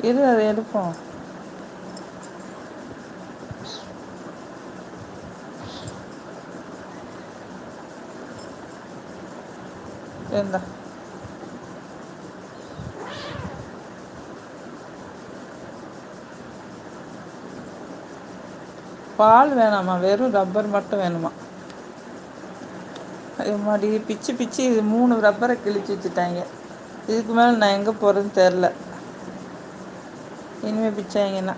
இரு அதை எடுப்போம். இந்த பால் வேணாமா, வெறும் ரப்பர் மட்டும் வேணுமா? அது மாதிரி பிச்சு பிச்சு இது 3 ரப்பரை கிழிச்சு வச்சுட்டாங்க. இதுக்கு மேலே நான் எங்கே போகிறேன்னு தெரில. இனிமேல் பிச்சாங்கன்னா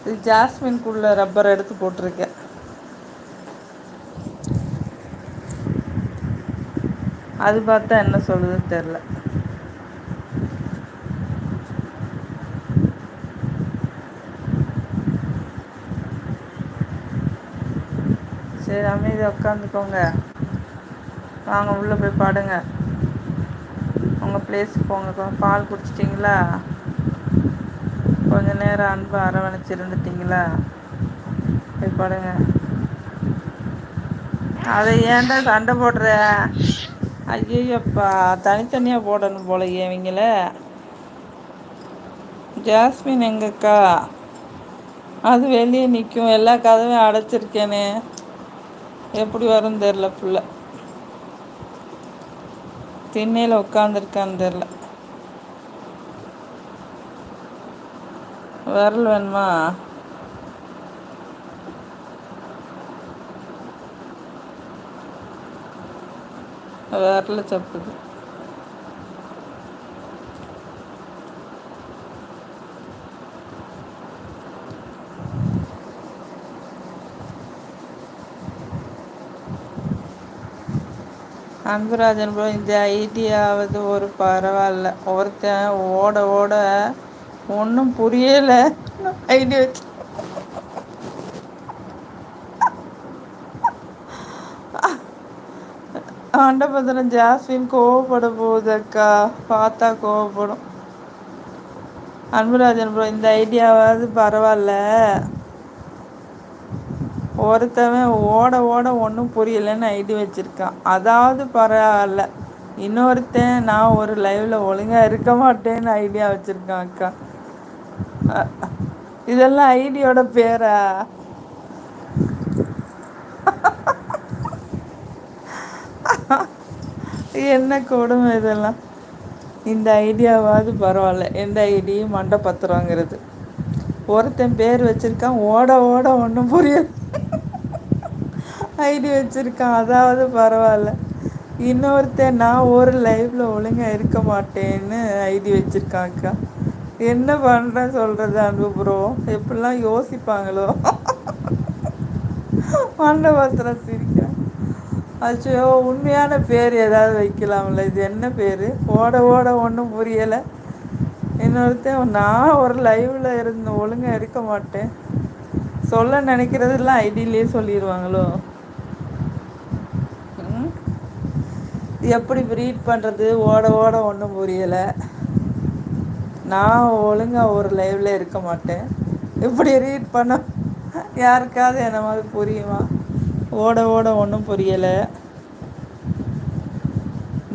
இது ஜாஸ்மின்குள்ள ரப்பரை எடுத்து போட்டிருக்கேன். அது பார்த்தா என்ன சொல்லுதுன்னு தெரில. சரி, அமைதியாக உட்காந்துக்கோங்க. வாங்க உள்ளே போய் பாடுங்க. உங்கள் பிளேஸுக்கு போங்க. பால் குடிச்சிட்டிங்களா? கொஞ்ச நேரம் அன்பு அரவணைச்சு இருந்துட்டிங்களா? போய் பாடுங்க. அதை ஏன்டா சண்டை போடுற? ஐயோப்பா, தனித்தனியாக போடணும் போலயே இவங்கள. ஜாஸ்மின் எங்கக்கா? அது வெளியே நிற்கும். எல்லா கதவையும் அடைச்சிருக்கேனே, எப்படி வரும்னு தெரில. புள்ள திண்ணையில் உட்காந்துருக்கான்னு தெரில. விரல் வேணுமா? விரல சப்புது. அன்புராஜன் ப்ரோ, இந்த ஐடியாவது ஒரு பரவாயில்ல. ஒருத்தன் ஓட ஓட ஒன்றும் புரியலை ஐடியா வச்சு ஆண்டபத்திரம். ஜாஸ்மின் கோவப்பட போகுது அக்கா, பார்த்தா கோவப்படும். அன்புராஜன் ப்ரோ, இந்த ஐடியாவாவது பரவாயில்ல. ஒருத்தவன் ஓட ஓட ஒன்றும் புரியலைன்னு ஐடி வச்சுருக்கான், அதாவது பரவாயில்ல. இன்னொருத்தன் நான் ஒரு லைவில் ஒழுங்காக இருக்க மாட்டேன்னு ஐடியா வச்சுருக்கான் அக்கா. இதெல்லாம் ஐடியோட பேரா? என்ன கொடுமை இதெல்லாம். இந்த ஐடியாவாவது பரவாயில்ல. எந்த ஐடியும் மண்டை பத்திரங்கிறது. ஒருத்தன் பேர் வச்சுருக்கான், ஓட ஓட ஒன்றும் புரியல ஐடி வச்சுருக்கான், அதாவது பரவாயில்ல. இன்னொருத்தன் நான் ஒரு லைவில் ஒழுங்காக இருக்க மாட்டேன்னு ஐடி வச்சுருக்கான் அக்கா. என்ன பண்ணுறேன்னு சொல்கிறது அன்பு ப்ரோ? எப்படிலாம் யோசிப்பாங்களோ. மண்டை பத்திரம் சிரிக்கிறேன். அச்சோ, உண்மையான பேர் ஏதாவது வைக்கலாம்ல. இது என்ன பேர்? ஓட ஓட ஒன்றும் புரியலை. இன்னொருத்தன் நான் ஒரு லைவில் இருந்து ஒழுங்காக இருக்க மாட்டேன். சொல்ல நினைக்கிறதெல்லாம் ஐடியிலே சொல்லிடுவாங்களோ? எப்படி ரீட் பண்ணுறது? ஓட ஓட ஒன்றும் புரியலை. நான் ஒழுங்காக ஒரு லைவில் இருக்க மாட்டேன். இப்படி ரீட் பண்ண யாருக்காவது என்ன மாதிரி புரியுமா? ஓட ஓட ஒன்றும் புரியலை.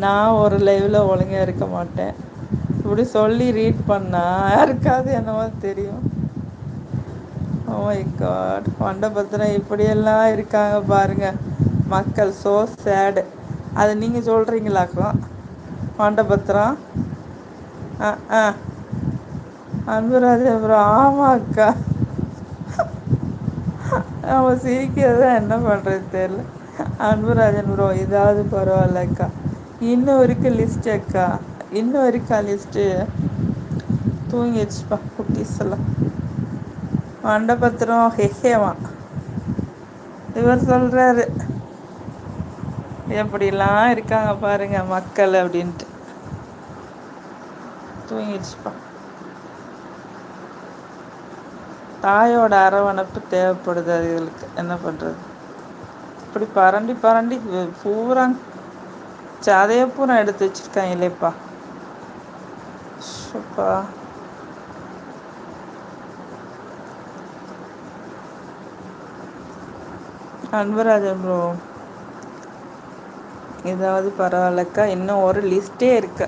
நான் ஒரு லைவில் ஒழுங்காக இருக்க மாட்டேன். இப்படி சொல்லி ரீட் பண்ணால் யாருக்காவது என்ன மாதிரி தெரியும்? ஓ மை காட், மண்டபத்திரம் இப்படியெல்லாம் இருக்காங்க பாருங்கள் மக்கள். ஸோ சேடு. அது நீங்கள் சொல்கிறீங்களாக்கும் மண்டபத்திரம்? ஆ அன்புராஜன் ப்ரோ, ஆமாம் அக்கா. நம்ம சிரிக்கிறது தான் என்ன பண்ணுறது தெரியல. அன்புராஜன் ப்ரோ, இதாவது பரவாயில்ல அக்கா. இன்னும் இருக்குது லிஸ்ட்டு அக்கா, இன்னும் இருக்கா லிஸ்ட்டு? தூங்கிடுச்சுப்பா குட்டீஸ் எல்லாம். மண்டபத்திரம் ஹெஹேவா இவர் சொல்கிறாரு, எப்படிலாம் இருக்காங்க பாருங்க மக்கள் அப்படின்ட்டு. தூங்கிடுச்சுப்பா. தாயோட அரவணைப்பு தேவைப்படுது அதுகளுக்கு. என்ன பண்ணுறது? இப்படி பரண்டி பரண்டி பூரா சதையை பூரா எடுத்து வச்சுருக்காங்க இல்லைப்பா. சூப்பா. அன்பராஜன் ப்ரோ, ஏதாவது பரவாயில்லக்கா. இன்னும் ஒரு லிஸ்ட்டே இருக்கு.